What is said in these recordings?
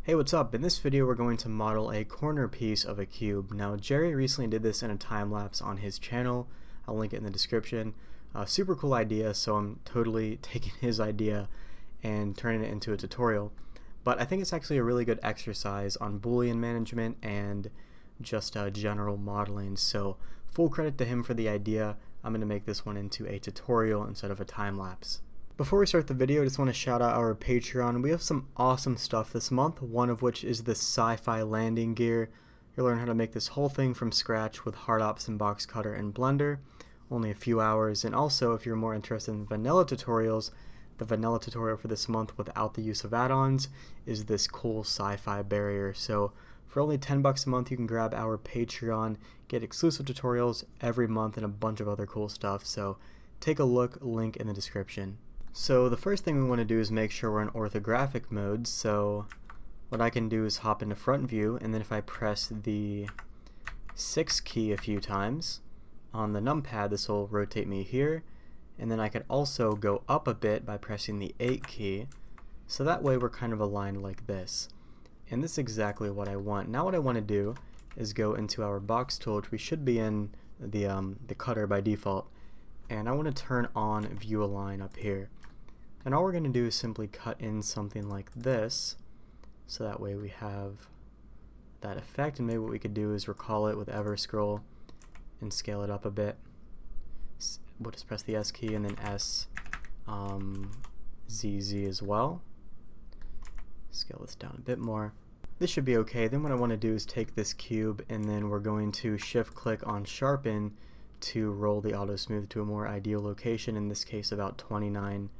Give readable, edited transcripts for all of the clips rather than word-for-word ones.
Hey, what's up? In this video we're going to model a corner piece of a cube. Now Jerry recently did this in a time lapse on his channel. I'll link it in the description. Super cool idea, so I'm totally taking his idea and turning it into a tutorial. But I think it's actually a really good exercise on Boolean management and just general modeling. So full credit to him for the idea. I'm going to make this one into a tutorial instead of a time lapse. Before we start the video, I just want to shout out our Patreon. We have some awesome stuff this month, one of which is the sci-fi landing gear. You'll learn how to make this whole thing from scratch with hard ops and box cutter and blender, only a few hours. And also, if you're more interested in vanilla tutorials, the vanilla tutorial for this month without the use of add-ons is this cool sci-fi barrier. So for only $10 a month, you can grab our Patreon, get exclusive tutorials every month and a bunch of other cool stuff. So take a look, link in the description. So the first thing we want to do is make sure we're in orthographic mode. So what I can do is hop into front view, and then if I press the 6 key a few times on the numpad, this will rotate me here. And then I could also go up a bit by pressing the 8 key. So that way we're kind of aligned like this. And this is exactly what I want. Now what I want to do is go into our box tool, which we should be in the cutter by default. And I want to turn on view align up here. And all we're going to do is simply cut in something like this, so that way we have that effect. And maybe what we could do is recall it with ever scroll and scale it up a bit. We'll just press the S key and then S ZZ as well. Scale this down a bit more. This should be okay. Then what I want to do is take this cube, and then we're going to shift click on sharpen to roll the auto smooth to a more ideal location. In this case, about 29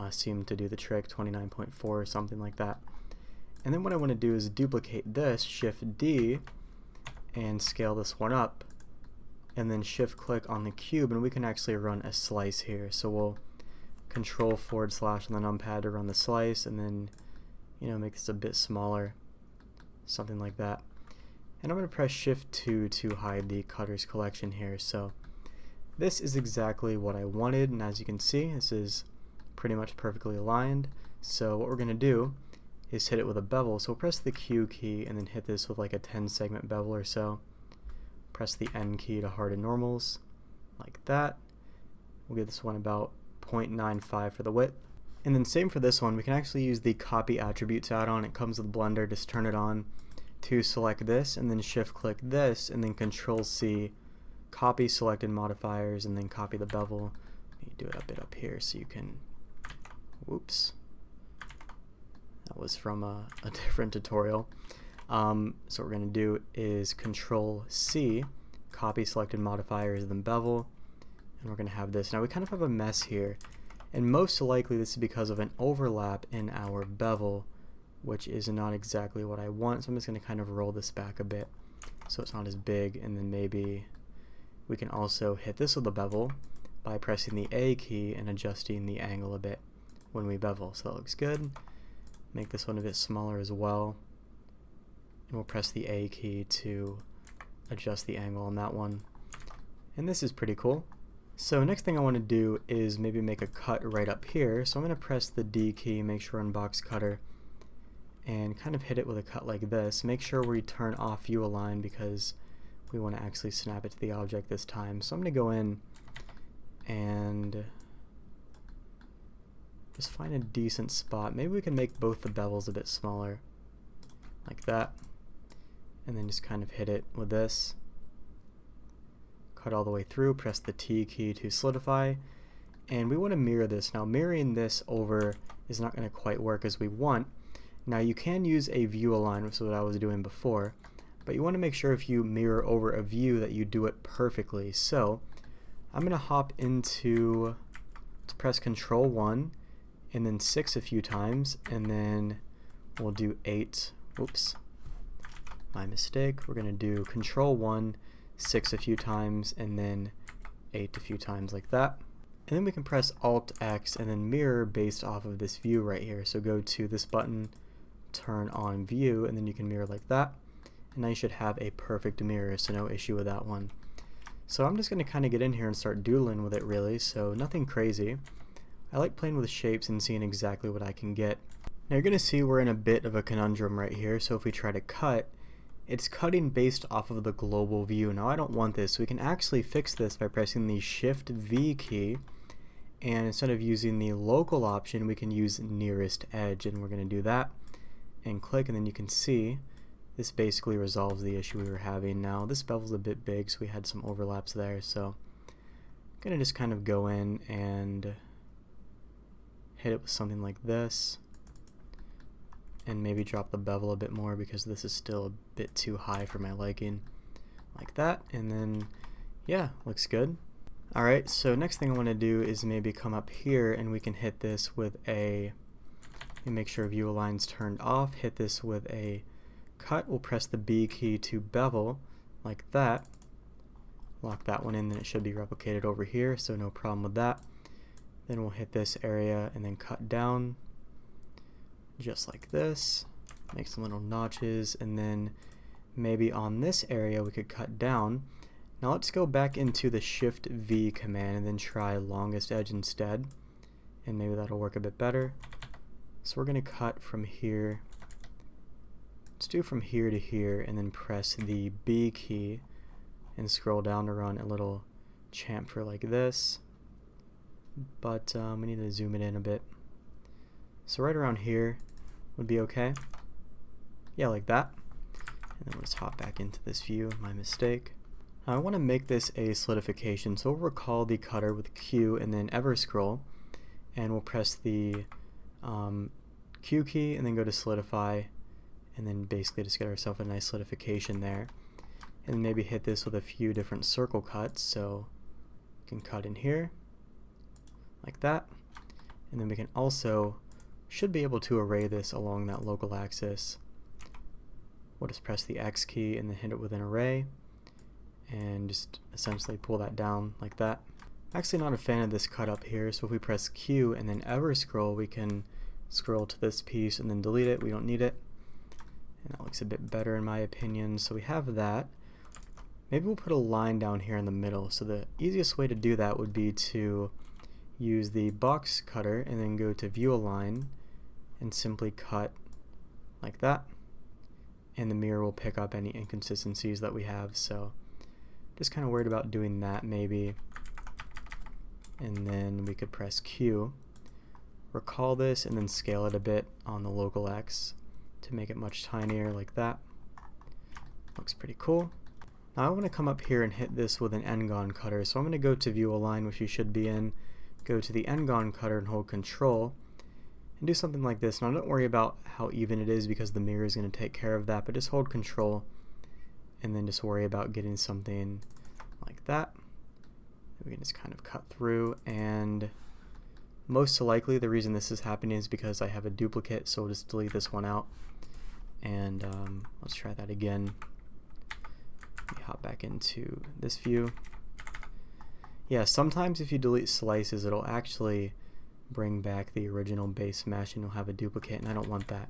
seemed to do the trick, 29.4 or something like that. And then what I want to do is duplicate this, shift D, and scale this one up, and then shift click on the cube, and we can actually run a slice here. So we'll control / on the numpad to run the slice, and then make this a bit smaller, something like that. And I'm going to press shift 2 to hide the cutters collection here. So this is exactly what I wanted, and as you can see, this is pretty much perfectly aligned. So what we're going to do is hit it with a bevel. So we'll press the Q key and then hit this with like a 10 segment bevel or so. Press the N key to harden normals, like that. We'll give this one about 0.95 for the width. And then same for this one. We can actually use the copy attributes add-on. It comes with Blender. Just turn it on to select this, and then shift click this, and then Control C, copy selected modifiers, and then copy the bevel. You do it a bit up here so you can, whoops, that was from a different tutorial. So what we're going to do is Control C, copy selected modifiers, then bevel, and we're going to have this. Now we kind of have a mess here, and most likely this is because of an overlap in our bevel, which is not exactly what I want. So I'm just going to kind of roll this back a bit so it's not as big, and then maybe we can also hit this with a bevel by pressing the A key and adjusting the angle a bit when we bevel. So that looks good. Make this one a bit smaller as well, and we'll press the A key to adjust the angle on that one. And this is pretty cool. So next thing I want to do is maybe make a cut right up here. So I'm going to press the D key, make sure on box cutter, and kind of hit it with a cut like this. Make sure we turn off view align because we want to actually snap it to the object this time. So I'm going to go in and just find a decent spot. Maybe we can make both the bevels a bit smaller, like that, and then just kind of hit it with this. Cut all the way through, press the T key to solidify, and we want to mirror this. Now mirroring this over is not going to quite work as we want. Now you can use a view align, which is what I was doing before, but you want to make sure if you mirror over a view that you do it perfectly. So I'm going to hop into, let's press Control 1 and then 6 a few times, and then we'll do 8. Oops, my mistake. We're going to do Control 1, 6 a few times, and then 8 a few times, like that. And then we can press Alt X and then mirror based off of this view right here. So go to this button, turn on view, and then you can mirror like that, and now you should have a perfect mirror, so no issue with that one. So I'm just going to kind of get in here and start doodling with it, really, so nothing crazy. I like playing with shapes and seeing exactly what I can get. Now you're going to see we're in a bit of a conundrum right here. So if we try to cut, it's cutting based off of the global view. Now I don't want this, so we can actually fix this by pressing the Shift V key, and instead of using the local option, we can use nearest edge, and we're going to do that and click, and then you can see this basically resolves the issue we were having. Now this bevel's a bit big, so we had some overlaps there, so I'm going to just kind of go in and hit it with something like this, and maybe drop the bevel a bit more because this is still a bit too high for my liking, like that, and then yeah, looks good. Alright, so next thing I want to do is maybe come up here and we can hit this with a, make sure view align's turned off, hit this with a cut, we'll press the B key to bevel, like that, lock that one in, then it should be replicated over here, so no problem with that. Then we'll hit this area and then cut down, just like this, make some little notches, and then maybe on this area we could cut down. Now let's go back into the Shift V command and then try longest edge instead, and maybe that'll work a bit better. So we're going to cut from here, let's do from here to here, and then press the B key and scroll down to run a little chamfer like this, but we need to zoom it in a bit. So right around here would be okay. Yeah, like that. And then let's hop back into this view, my mistake. Now I want to make this a solidification, so we'll recall the cutter with Q and then ever scroll, and we'll press the Q key and then go to solidify, and then basically just get ourselves a nice solidification there. And maybe hit this with a few different circle cuts, so we can cut in here, like that, and then we can also, should be able to array this along that local axis. We'll just press the X key and then hit it with an array, and just essentially pull that down like that. I'm actually not a fan of this cut up here, so if we press Q and then ever scroll, we can scroll to this piece and then delete it. We don't need it, and that looks a bit better in my opinion. So we have that. Maybe we'll put a line down here in the middle. So the easiest way to do that would be to use the box cutter and then go to view align and simply cut like that, and the mirror will pick up any inconsistencies that we have. So just kind of worried about doing that maybe, and then we could press Q, recall this, and then scale it a bit on the local X to make it much tinier like that. Looks pretty cool. Now I want to come up here and hit this with an N-gon cutter, so I'm going to go to view align, which you should be in, go to the N-gon cutter and hold control and do something like this. Now don't worry about how even it is because the mirror is going to take care of that, but just hold control and then just worry about getting something like that. We can just kind of cut through, and most likely the reason this is happening is because I have a duplicate, so we'll just delete this one out, and let's try that again. Let me hop back into this view. Yeah, sometimes if you delete slices, it'll actually bring back the original base mesh and you'll have a duplicate, and I don't want that.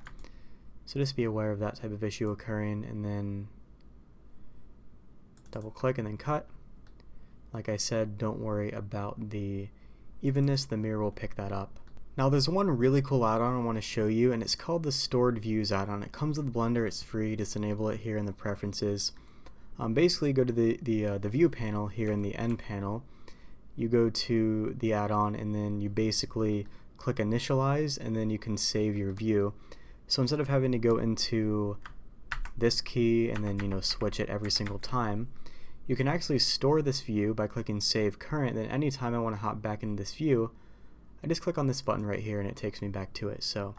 So just be aware of that type of issue occurring, and then double click and then cut. Like I said, don't worry about the evenness, the mirror will pick that up. Now there's one really cool add-on I want to show you, and it's called the Stored Views add-on. It comes with Blender, it's free, just enable it here in the preferences. Basically go to the view panel here in the end panel, you go to the add-on, and then you basically click initialize, and then you can save your view. So instead of having to go into this key and then switch it every single time, you can actually store this view by clicking save current. Then anytime I want to hop back into this view, I just click on this button right here and it takes me back to it. So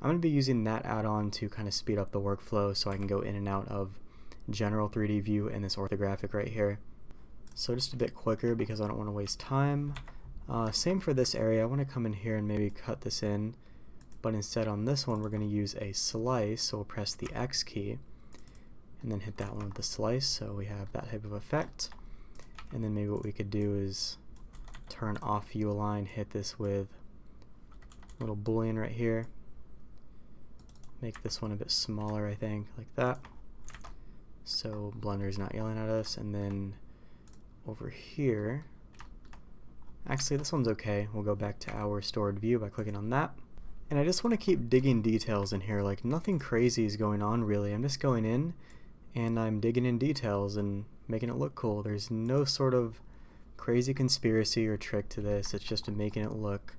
I'm going to be using that add-on to kind of speed up the workflow so I can go in and out of general 3D view and this orthographic right here. So just a bit quicker because I don't want to waste time. Same for this area. I want to come in here and maybe cut this in, but instead on this one we're going to use a slice, so we'll press the X key and then hit that one with the slice, so we have that type of effect. And then maybe what we could do is turn off view align, hit this with a little boolean right here, make this one a bit smaller, I think, like that, so Blender's not yelling at us. And then over here, actually this one's okay, we'll go back to our stored view by clicking on that, And I just want to keep digging details in here, like nothing crazy is going on really. I'm just going in and I'm digging in details and making it look cool. There's no sort of crazy conspiracy or trick to this, it's just making it look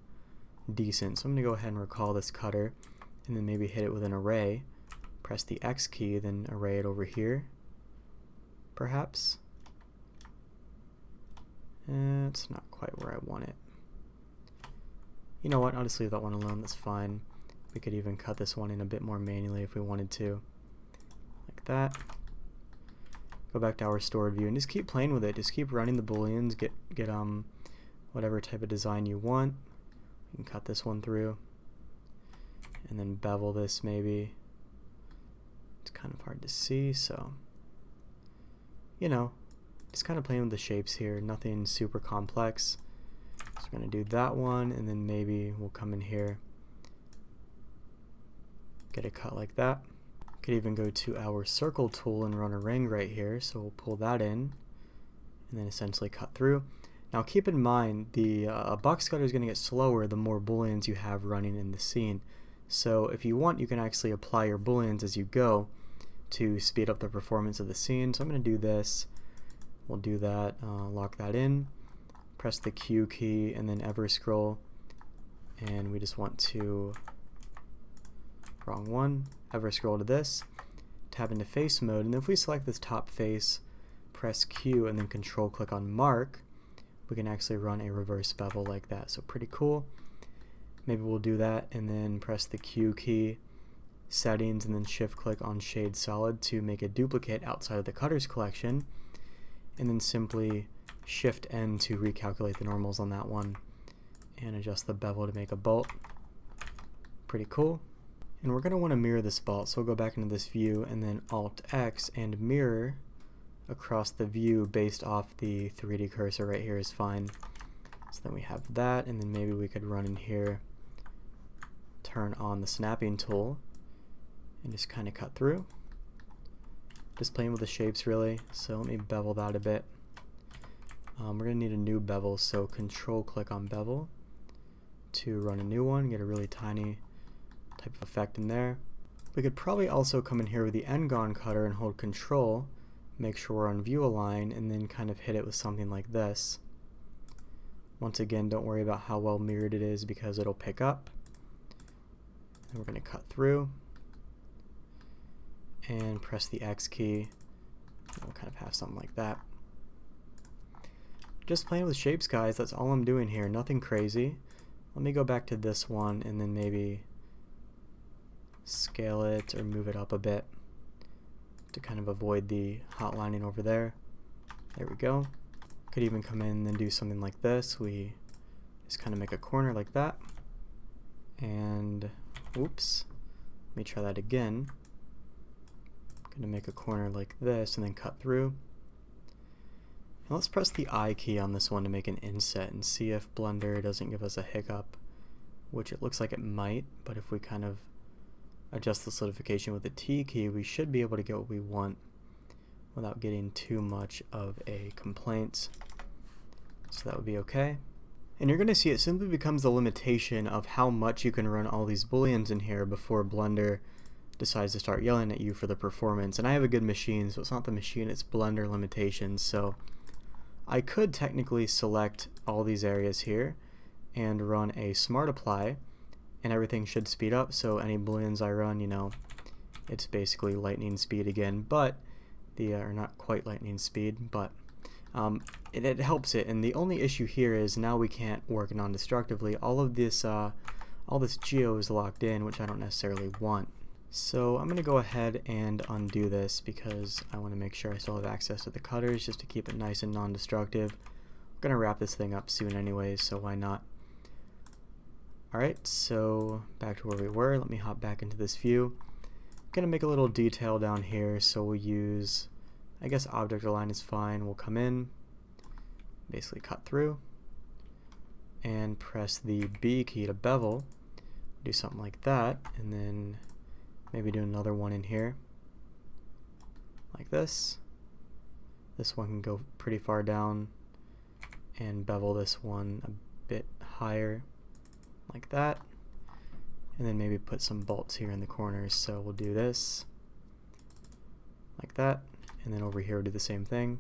decent. So I'm going to go ahead and recall this cutter and then maybe hit it with an array. Press the X key, then array it over here, perhaps. It's not quite where I want it. You know what, I'll just leave that one alone, that's fine. We could even cut this one in a bit more manually if we wanted to. Like that. Go back to our stored view and just keep playing with it. Just keep running the booleans, get whatever type of design you want. You can cut this one through. And then bevel this maybe. It's kind of hard to see, so you know, just kind of playing with the shapes here, nothing super complex. So we're going to do that one, and then maybe we'll come in here, get a cut like that. Could even go to our circle tool and run a ring right here, so we'll pull that in, and then essentially cut through. Now keep in mind, the box cutter is going to get slower the more booleans you have running in the scene. So if you want, you can actually apply your booleans as you go to speed up the performance of the scene. So I'm going to do this, we'll do that, lock that in. Press the Q key and then ever scroll, and we just want to, wrong one, ever scroll to this, tab into face mode, and if we select this top face, press Q and then control click on mark, we can actually run a reverse bevel like that. So pretty cool. Maybe we'll do that and then press the Q key, settings, and then shift click on shade solid to make a duplicate outside of the cutters collection, and then simply Shift N to recalculate the normals on that one and adjust the bevel to make a bolt. Pretty cool. And we're going to want to mirror this bolt, so we'll go back into this view and then Alt X and mirror across the view based off the 3D cursor right here is fine. So then we have that, and then maybe we could run in here, turn on the snapping tool, and just kind of cut through. Just playing with the shapes really, so let me bevel that a bit. We're going to need a new bevel, so control click on bevel to run a new one, get a really tiny type of effect in there. We could probably also come in here with the N-gon cutter and hold control, make sure we're on view align, and then kind of hit it with something like this. Once again, don't worry about how well mirrored it is because it'll pick up. And we're going to cut through and press the X key. We'll kind of have something like that. Just playing with shapes, guys, that's all I'm doing here, nothing crazy. Let me go back to this one and then maybe scale it or move it up a bit to kind of avoid the hot lining over there. There we go. Could even come in and do something like this. We just kind of make a corner like that. And, oops, let me try that again. Gonna make a corner like this and then cut through. Now let's press the I key on this one to make an inset and see if Blender doesn't give us a hiccup, which it looks like it might, but if we kind of adjust the solidification with the T key, we should be able to get what we want without getting too much of a complaint. So that would be okay. And you're going to see it simply becomes the limitation of how much you can run all these booleans in here before Blender decides to start yelling at you for the performance. And I have a good machine, so it's not the machine, it's Blender limitations. So I could technically select all these areas here and run a smart apply, and everything should speed up. So any booleans I run, you know, it's basically lightning speed again, but or not quite lightning speed, but it helps it. And the only issue here is now we can't work non-destructively. All this geo is locked in, which I don't necessarily want. So I'm going to go ahead and undo this because I want to make sure I still have access to the cutters just to keep it nice and non-destructive. I'm going to wrap this thing up soon anyways, so why not? Alright, so back to where we were. Let me hop back into this view. I'm going to make a little detail down here, so we'll use, I guess object align is fine. We'll come in, basically cut through, and press the B key to bevel. Do something like that, and then maybe do another one in here, like this. This one can go pretty far down, and bevel this one a bit higher, like that. and then maybe put some bolts here in the corners. So we'll do this like that, and then over here we'll do the same thing.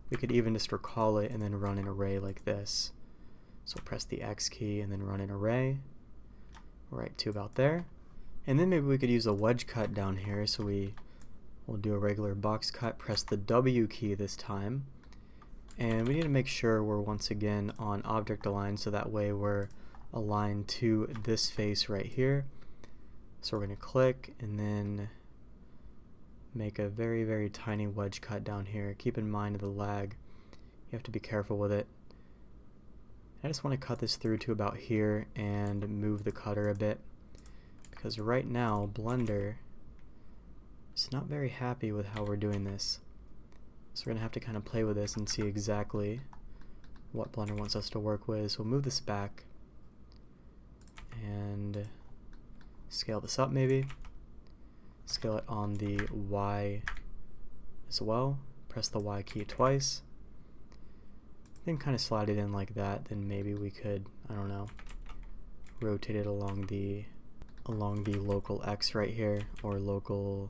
We could even just recall it and then run an array like this. So press the X key and then run an array right to about there. And then maybe we could use a wedge cut down here. So we'll do a regular box cut, press the W key this time. And we need to make sure we're once again on object align, so that way we're aligned to this face right here. So we're going to click and then make a very, very tiny wedge cut down here. Keep in mind the lag. You have to be careful with it. I just want to cut this through to about here and move the cutter a bit, because right now Blender is not very happy with how we're doing this. So we're going to have to kind of play with this and see exactly what Blender wants us to work with. So we'll move this back and scale this up maybe. Scale it on the Y as well. Press the Y key twice. Then kind of slide it in like that. Then maybe we could, I don't know, rotate it along the local X right here, or local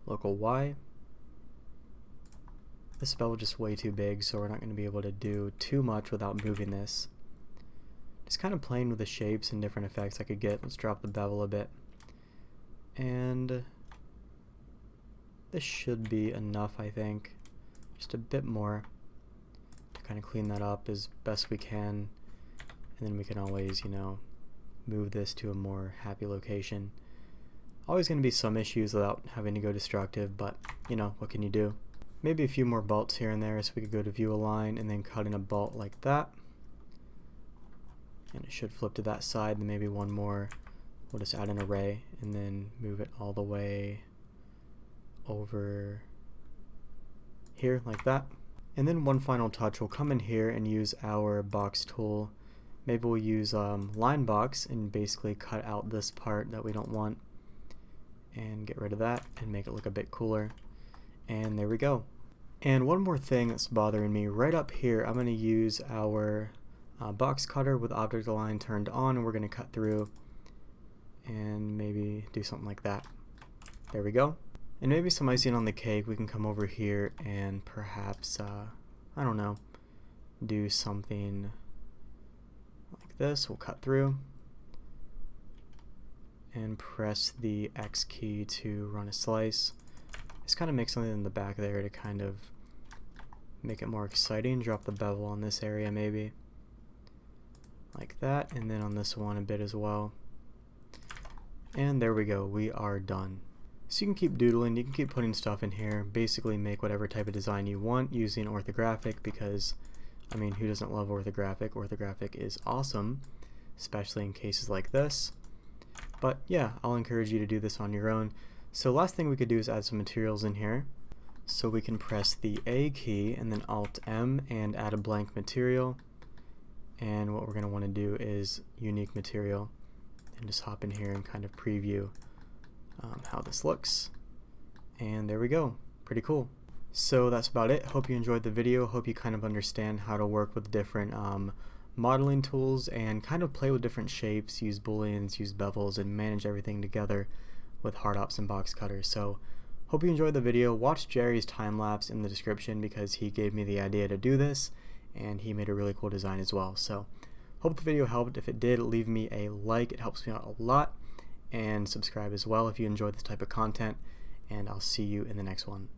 Y. This spell is just way too big, so we're not going to be able to do too much without moving this. Just kind of playing with the shapes and different effects I could get. Let's drop the bevel a bit. And this should be enough, I think. Just a bit more to kind of clean that up as best we can. And then we can always, you know, move this to a more happy location. Always going to be some issues without having to go destructive, but, you know, what can you do? Maybe a few more bolts here and there, so we could go to view align and then cut in a bolt like that. And it should flip to that side, then maybe one more. We'll just add an array and then move it all the way over here like that. And then one final touch, we'll come in here and use our box tool. Maybe we'll use line box and basically cut out this part that we don't want and get rid of that and make it look a bit cooler. And there we go. And one more thing that's bothering me, right up here I'm going to use our box cutter with object align turned on, and we're going to cut through and maybe do something like that. There we go. And maybe some icing on the cake, we can come over here and perhaps, I don't know, do something like this. We'll cut through and press the X key to run a slice. Just kind of make something in the back there to kind of make it more exciting. Drop the bevel on this area maybe, like that, and then on this one a bit as well. And there we go, we are done. So you can keep doodling, you can keep putting stuff in here, basically make whatever type of design you want using Orthographic, because, I mean, who doesn't love Orthographic? Orthographic is awesome, especially in cases like this. But yeah, I'll encourage you to do this on your own. So last thing we could do is add some materials in here. So we can press the A key and then Alt M and add a blank material. And what we're going to want to do is unique material, and just hop in here and kind of preview how this looks. And there we go. Pretty cool. So that's about it. Hope you enjoyed the video. Hope you kind of understand how to work with different modeling tools and kind of play with different shapes, use booleans, use bevels, and manage everything together with hard ops and box cutters. So hope you enjoyed the video. Watch Jerry's time lapse in the description, because he gave me the idea to do this and he made a really cool design as well. So hope the video helped. If it did, leave me a like, it helps me out a lot, and subscribe as well if you enjoy this type of content, and I'll see you in the next one.